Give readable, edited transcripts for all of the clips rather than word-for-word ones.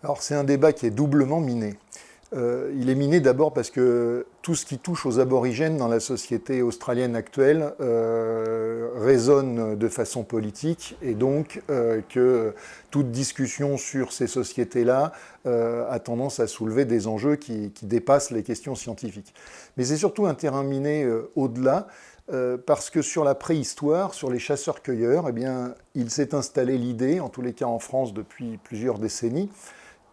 Alors c'est un débat qui est doublement miné. Il est miné d'abord parce que tout ce qui touche aux aborigènes dans la société australienne actuelle résonne de façon politique et donc que toute discussion sur ces sociétés-là a tendance à soulever des enjeux qui dépassent les questions scientifiques. Mais c'est surtout un terrain miné au-delà parce que sur la préhistoire, sur les chasseurs-cueilleurs, eh bien, il s'est installé l'idée, en tous les cas en France depuis plusieurs décennies,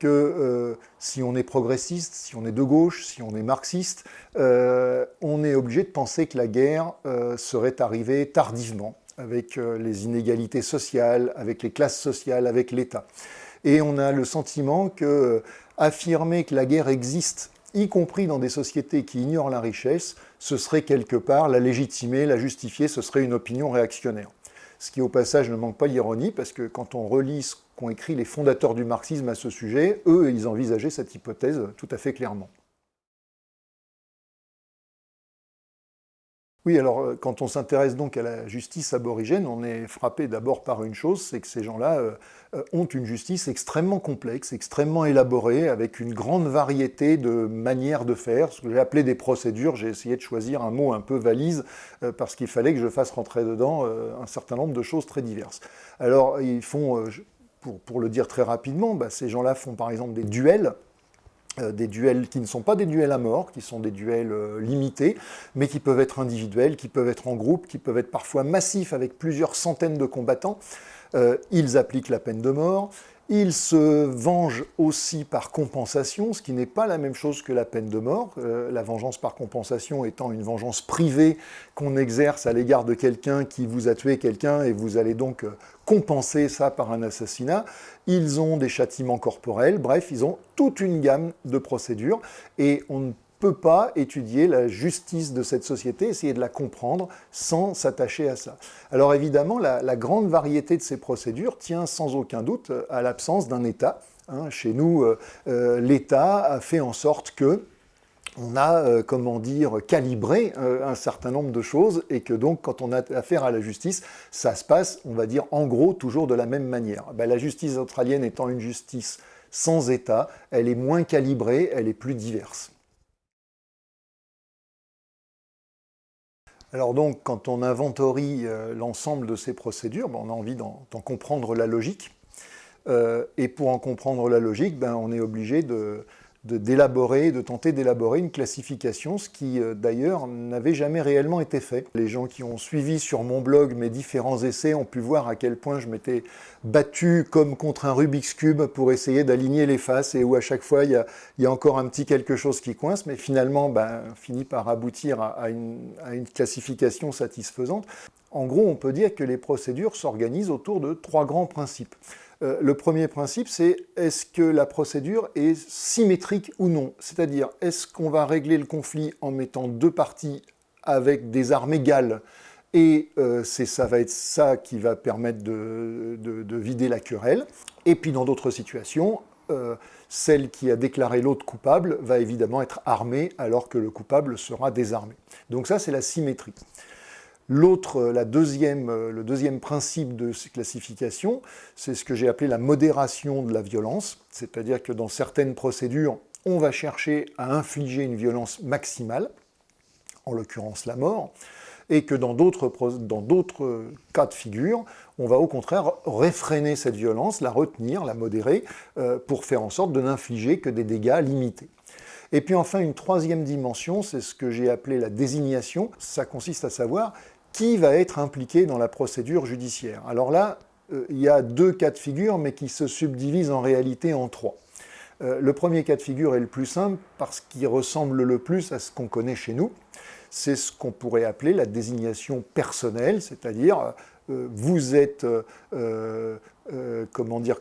que si on est progressiste, si on est de gauche, si on est marxiste, on est obligé de penser que la guerre serait arrivée tardivement, avec les inégalités sociales, avec les classes sociales, avec l'État. Et on a le sentiment que affirmer que la guerre existe, y compris dans des sociétés qui ignorent la richesse, ce serait quelque part la légitimer, la justifier, ce serait une opinion réactionnaire. Ce qui au passage ne manque pas l'ironie, parce que quand on relit ce qu'ont écrit les fondateurs du marxisme à ce sujet, eux, ils envisageaient cette hypothèse tout à fait clairement. Oui, alors quand on s'intéresse donc à la justice aborigène, on est frappé d'abord par une chose, c'est que ces gens-là ont une justice extrêmement complexe, extrêmement élaborée, avec une grande variété de manières de faire. Ce que j'ai appelé des procédures, j'ai essayé de choisir un mot un peu valise, parce qu'il fallait que je fasse rentrer dedans un certain nombre de choses très diverses. Alors ils font, pour le dire très rapidement, ces gens-là font par exemple des duels qui ne sont pas des duels à mort, qui sont des duels limités, mais qui peuvent être individuels, qui peuvent être en groupe, qui peuvent être parfois massifs avec plusieurs centaines de combattants. Ils appliquent la peine de mort. Ils se vengent aussi par compensation, ce qui n'est pas la même chose que la peine de mort. La vengeance par compensation étant une vengeance privée qu'on exerce à l'égard de quelqu'un qui vous a tué quelqu'un et vous allez donc compenser ça par un assassinat. Ils ont des châtiments corporels, bref, ils ont toute une gamme de procédures et on ne peut pas étudier la justice de cette société, essayer de la comprendre sans s'attacher à ça. Alors évidemment, la grande variété de ces procédures tient sans aucun doute à l'absence d'un État. Chez nous, l'État a fait en sorte que on a, calibré un certain nombre de choses et que donc, quand on a affaire à la justice, ça se passe, on va dire, en gros, toujours de la même manière. La justice australienne étant une justice sans État, elle est moins calibrée, elle est plus diverse. Alors donc, quand on inventorie l'ensemble de ces procédures, on a envie d'en comprendre la logique. Et pour en comprendre la logique, on est obligé de tenter d'élaborer une classification, ce qui d'ailleurs n'avait jamais réellement été fait. Les gens qui ont suivi sur mon blog mes différents essais ont pu voir à quel point je m'étais battu comme contre un Rubik's Cube pour essayer d'aligner les faces et où à chaque fois il y a encore un petit quelque chose qui coince, mais finalement finit par aboutir à une classification satisfaisante. En gros, on peut dire que les procédures s'organisent autour de trois grands principes. Le premier principe, c'est est-ce que la procédure est symétrique ou non? C'est-à-dire, est-ce qu'on va régler le conflit en mettant deux parties avec des armes égales et ça va être ça qui va permettre de vider la querelle. Et puis dans d'autres situations, celle qui a déclaré l'autre coupable va évidemment être armée alors que le coupable sera désarmé. Donc ça, c'est la symétrie. Le deuxième principe de ces classifications, c'est ce que j'ai appelé la modération de la violence, c'est-à-dire que dans certaines procédures, on va chercher à infliger une violence maximale, en l'occurrence la mort, et que dans d'autres cas de figure, on va au contraire réfréner cette violence, la retenir, la modérer, pour faire en sorte de n'infliger que des dégâts limités. Et puis enfin, une troisième dimension, c'est ce que j'ai appelé la désignation. Ça consiste à savoir qui va être impliqué dans la procédure judiciaire. Alors là, il y a deux cas de figure, mais qui se subdivisent en réalité en trois. Le premier cas de figure est le plus simple parce qu'il ressemble le plus à ce qu'on connaît chez nous. C'est ce qu'on pourrait appeler la désignation personnelle, c'est-à-dire vous êtes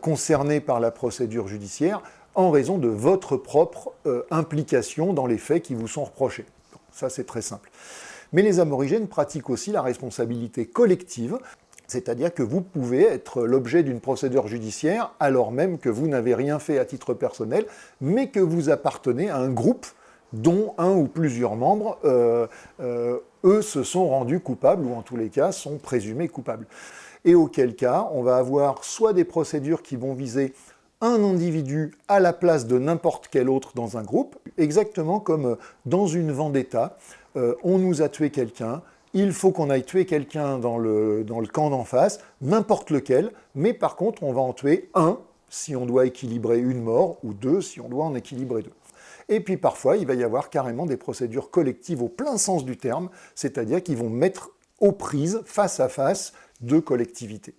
concerné par la procédure judiciaire en raison de votre propre implication dans les faits qui vous sont reprochés. Ça, c'est très simple. Mais les aborigènes pratiquent aussi la responsabilité collective, c'est-à-dire que vous pouvez être l'objet d'une procédure judiciaire alors même que vous n'avez rien fait à titre personnel, mais que vous appartenez à un groupe dont un ou plusieurs membres, eux, se sont rendus coupables, ou en tous les cas, sont présumés coupables. Et auquel cas, on va avoir soit des procédures qui vont viser un individu à la place de n'importe quel autre dans un groupe, exactement comme dans une vendetta, on nous a tué quelqu'un, il faut qu'on aille tuer quelqu'un dans le camp d'en face, n'importe lequel, mais par contre on va en tuer un si on doit équilibrer une mort, ou deux si on doit en équilibrer deux. Et puis parfois, il va y avoir carrément des procédures collectives au plein sens du terme, c'est-à-dire qu'ils vont mettre aux prises, face à face, deux collectivités.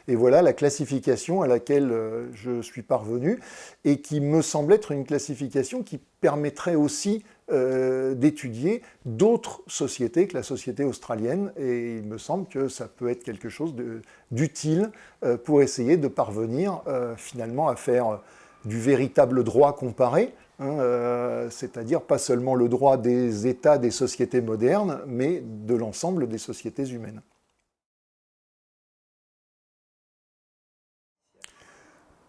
Et voilà la classification à laquelle je suis parvenu, et qui me semble être une classification qui permettrait aussi d'étudier d'autres sociétés que la société australienne, et il me semble que ça peut être quelque chose d'utile pour essayer de parvenir finalement à faire du véritable droit comparé, c'est-à-dire pas seulement le droit des États des sociétés modernes, mais de l'ensemble des sociétés humaines.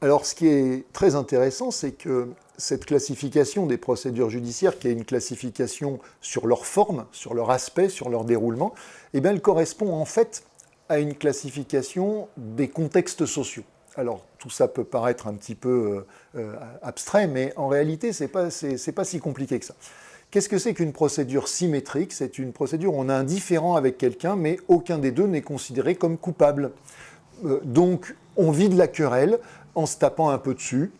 Alors ce qui est très intéressant, c'est que cette classification des procédures judiciaires, qui est une classification sur leur forme, sur leur aspect, sur leur déroulement, eh bien, elle correspond en fait à une classification des contextes sociaux. Alors tout ça peut paraître un petit peu abstrait, mais en réalité, c'est pas si compliqué que ça. Qu'est-ce que c'est qu'une procédure symétrique? C'est une procédure où on a un différend avec quelqu'un, mais aucun des deux n'est considéré comme coupable. Donc on vide la querelle en se tapant un peu dessus,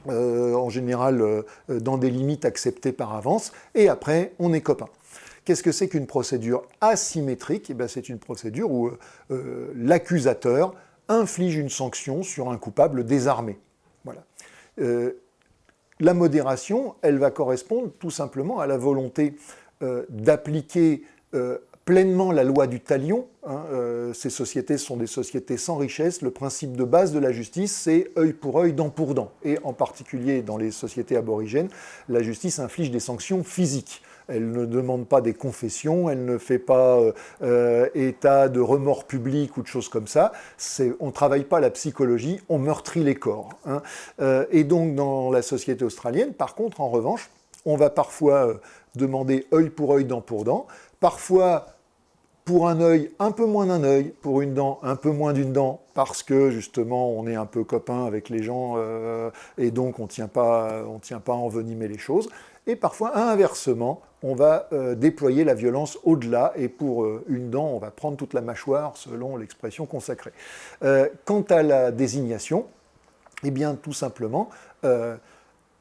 en général dans des limites acceptées par avance, et après on est copains. Qu'est-ce que c'est qu'une procédure asymétrique? Eh bien, c'est une procédure où l'accusateur inflige une sanction sur un coupable désarmé. Voilà. La modération, elle va correspondre tout simplement à la volonté d'appliquer pleinement la loi du talion. Ces sociétés sont des sociétés sans richesse. Le principe de base de la justice, c'est œil pour œil, dent pour dent. Et en particulier dans les sociétés aborigènes, la justice inflige des sanctions physiques. Elle ne demande pas des confessions, elle ne fait pas état de remords publics ou de choses comme ça. On ne travaille pas la psychologie, on meurtrit les corps. Et donc dans la société australienne, par contre, en revanche, on va parfois demander œil pour œil, dent pour dent. Parfois, pour un œil, un peu moins d'un œil, pour une dent, un peu moins d'une dent, parce que justement on est un peu copain avec les gens et donc on ne tient pas à envenimer les choses. Et parfois, inversement, on va déployer la violence au-delà, et pour une dent, on va prendre toute la mâchoire, selon l'expression consacrée. Quant à la désignation, eh bien tout simplement,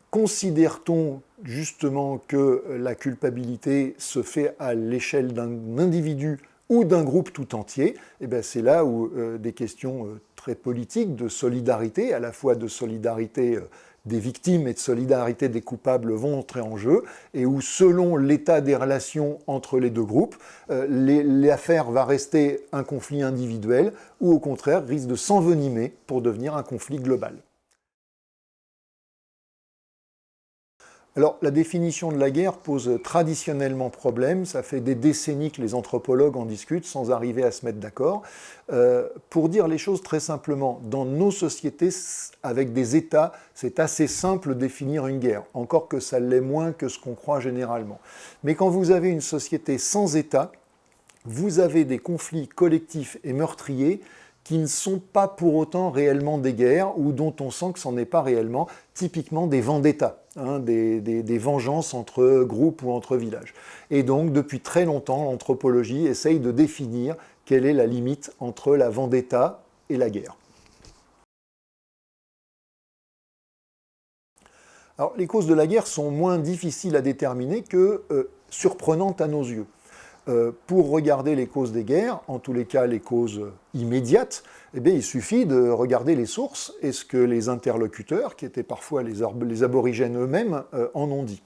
considère-t-on justement que la culpabilité se fait à l'échelle d'un individu ou d'un groupe tout entier? Eh bien, c'est là où des questions très politiques de solidarité, à la fois de solidarité des victimes et de solidarité des coupables vont entrer en jeu, et où selon l'état des relations entre les deux groupes, l'affaire va rester un conflit individuel ou au contraire risque de s'envenimer pour devenir un conflit global. Alors, la définition de la guerre pose traditionnellement problème. Ça fait des décennies que les anthropologues en discutent sans arriver à se mettre d'accord. Pour dire les choses très simplement, dans nos sociétés avec des États, c'est assez simple de définir une guerre, encore que ça l'est moins que ce qu'on croit généralement. Mais quand vous avez une société sans État, vous avez des conflits collectifs et meurtriers qui ne sont pas pour autant réellement des guerres, ou dont on sent que ce n'en est pas réellement, typiquement des vendettas, des vengeances entre groupes ou entre villages. Et donc, depuis très longtemps, l'anthropologie essaye de définir quelle est la limite entre la vendetta et la guerre. Alors, les causes de la guerre sont moins difficiles à déterminer que surprenantes à nos yeux. Pour regarder les causes des guerres, en tous les cas les causes immédiates, eh bien, il suffit de regarder les sources et ce que les interlocuteurs, qui étaient parfois les aborigènes eux-mêmes, en ont dit.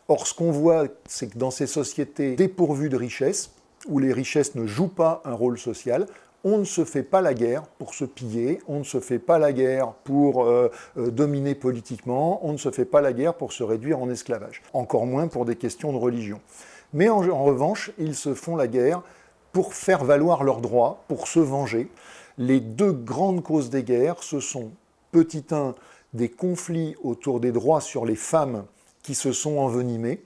Or, ce qu'on voit, c'est que dans ces sociétés dépourvues de richesses, où les richesses ne jouent pas un rôle social, on ne se fait pas la guerre pour se piller, on ne se fait pas la guerre pour dominer politiquement, on ne se fait pas la guerre pour se réduire en esclavage, encore moins pour des questions de religion. Mais en revanche, ils se font la guerre pour faire valoir leurs droits, pour se venger. Les deux grandes causes des guerres, ce sont, petit 1, des conflits autour des droits sur les femmes qui se sont envenimés,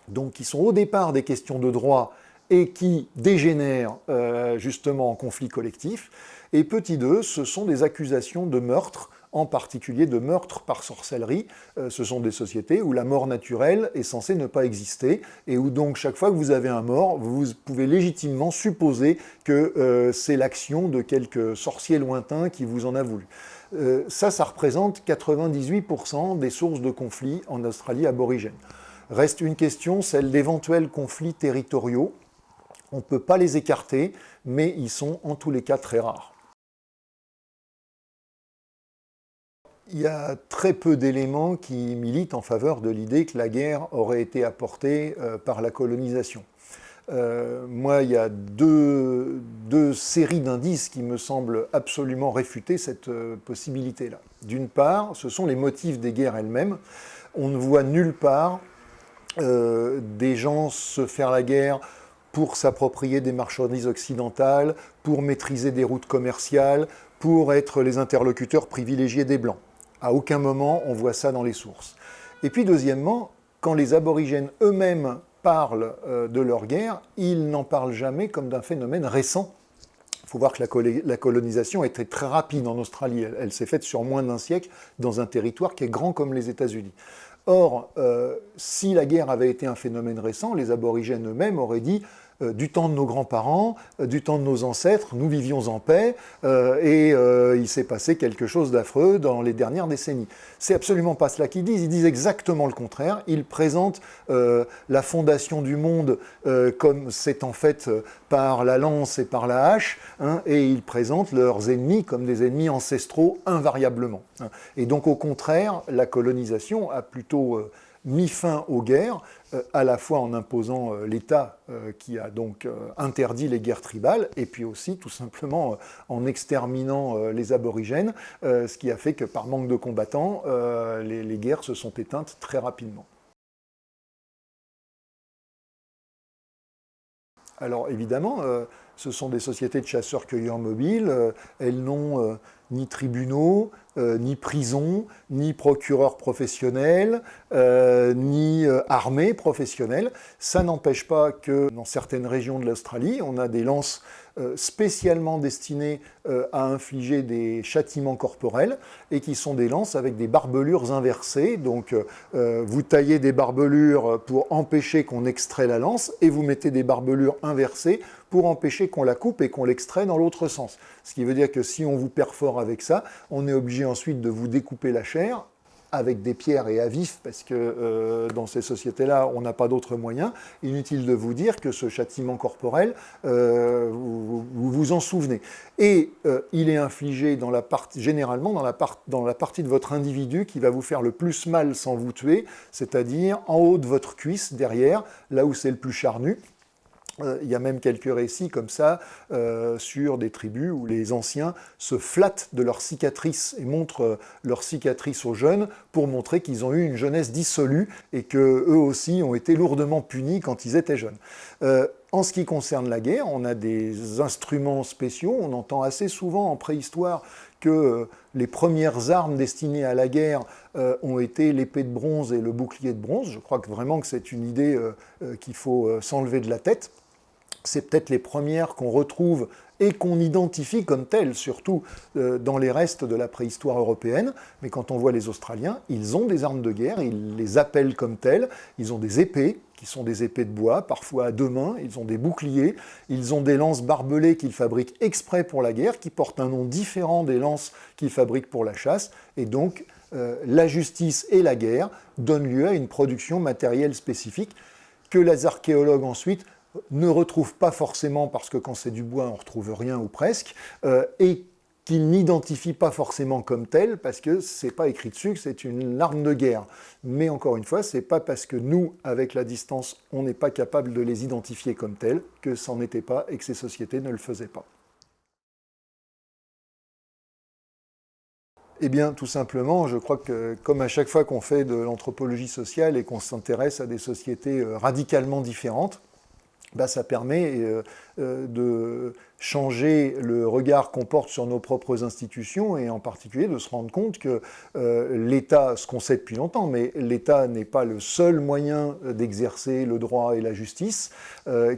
donc qui sont au départ des questions de droit et qui dégénèrent justement en conflits collectifs. Et petit 2, ce sont des accusations de meurtre en particulier de meurtres par sorcellerie. Ce sont des sociétés où la mort naturelle est censée ne pas exister et où donc chaque fois que vous avez un mort, vous pouvez légitimement supposer que c'est l'action de quelque sorcier lointain qui vous en a voulu. Ça représente 98% des sources de conflits en Australie aborigène. Reste une question, celle d'éventuels conflits territoriaux. On ne peut pas les écarter, mais ils sont en tous les cas très rares. Il y a très peu d'éléments qui militent en faveur de l'idée que la guerre aurait été apportée par la colonisation. Moi, il y a deux séries d'indices qui me semblent absolument réfuter cette possibilité-là. D'une part, ce sont les motifs des guerres elles-mêmes. On ne voit nulle part des gens se faire la guerre pour s'approprier des marchandises occidentales, pour maîtriser des routes commerciales, pour être les interlocuteurs privilégiés des Blancs. À aucun moment on voit ça dans les sources. Et puis deuxièmement, quand les aborigènes eux-mêmes parlent de leur guerre, ils n'en parlent jamais comme d'un phénomène récent. Il faut voir que la colonisation était très rapide en Australie. Elle s'est faite sur moins d'un siècle dans un territoire qui est grand comme les États-Unis. Or, si la guerre avait été un phénomène récent, les aborigènes eux-mêmes auraient dit du temps de nos grands-parents, du temps de nos ancêtres, nous vivions en paix et il s'est passé quelque chose d'affreux dans les dernières décennies. C'est absolument pas cela qu'ils disent. Ils disent exactement le contraire. Ils présentent la fondation du monde comme c'est en fait par la lance et par la hache, hein, et ils présentent leurs ennemis comme des ennemis ancestraux invariablement. Hein. Et donc au contraire, la colonisation a plutôt mis fin aux guerres, à la fois en imposant l'État qui a donc interdit les guerres tribales, et puis aussi tout simplement en exterminant les aborigènes, ce qui a fait que par manque de combattants, les guerres se sont éteintes très rapidement. Alors évidemment, ce sont des sociétés de chasseurs-cueilleurs mobiles, elles n'ont ni tribunaux, ni prisons, ni procureurs professionnels, ni armées professionnelles. Ça n'empêche pas que dans certaines régions de l'Australie, on a des lances spécialement destinées à infliger des châtiments corporels et qui sont des lances avec des barbelures inversées. Donc vous taillez des barbelures pour empêcher qu'on extrait la lance et vous mettez des barbelures inversées pour empêcher qu'on la coupe et qu'on l'extrait dans l'autre sens. Ce qui veut dire que si on vous perfore avec ça, on est obligé ensuite de vous découper la chair avec des pierres et à vif, parce que dans ces sociétés-là, on n'a pas d'autres moyens. Inutile de vous dire que ce châtiment corporel, vous vous en souvenez. Et il est infligé généralement dans la partie de votre individu qui va vous faire le plus mal sans vous tuer, c'est-à-dire en haut de votre cuisse, derrière, là où c'est le plus charnu. Il y a même quelques récits comme ça sur des tribus où les anciens se flattent de leurs cicatrices et montrent leurs cicatrices aux jeunes pour montrer qu'ils ont eu une jeunesse dissolue et qu'eux aussi ont été lourdement punis quand ils étaient jeunes. En ce qui concerne la guerre, on a des instruments spéciaux. On entend assez souvent en préhistoire que les premières armes destinées à la guerre ont été l'épée de bronze et le bouclier de bronze. Je crois que vraiment que c'est une idée qu'il faut s'enlever de la tête. C'est peut-être les premières qu'on retrouve et qu'on identifie comme telles, surtout dans les restes de la préhistoire européenne. Mais quand on voit les Australiens, ils ont des armes de guerre, ils les appellent comme telles. Ils ont des épées, qui sont des épées de bois, parfois à deux mains. Ils ont des boucliers, ils ont des lances barbelées qu'ils fabriquent exprès pour la guerre, qui portent un nom différent des lances qu'ils fabriquent pour la chasse. Et donc, la justice et la guerre donnent lieu à une production matérielle spécifique que les archéologues ensuite ne retrouvent pas forcément, parce que quand c'est du bois, on ne retrouve rien ou presque, et qu'ils n'identifient pas forcément comme telle, parce que ce n'est pas écrit dessus que c'est une arme de guerre. Mais encore une fois, ce n'est pas parce que nous, avec la distance, on n'est pas capable de les identifier comme telles, que ça n'en était pas et que ces sociétés ne le faisaient pas. Eh bien, tout simplement, je crois que comme à chaque fois qu'on fait de l'anthropologie sociale et qu'on s'intéresse à des sociétés radicalement différentes, ça permet de changer le regard qu'on porte sur nos propres institutions et en particulier de se rendre compte que l'État, ce qu'on sait depuis longtemps, mais l'État n'est pas le seul moyen d'exercer le droit et la justice,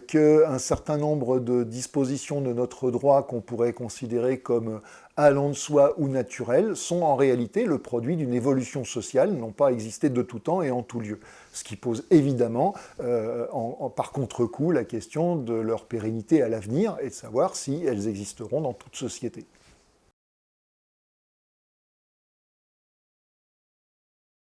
qu'un certain nombre de dispositions de notre droit qu'on pourrait considérer comme allant de soi ou naturelles sont en réalité le produit d'une évolution sociale, n'ont pas existé de tout temps et en tout lieu. Ce qui pose évidemment par contre-coup la question de leur pérennité à l'avenir et de savoir si elles existeront dans toute société.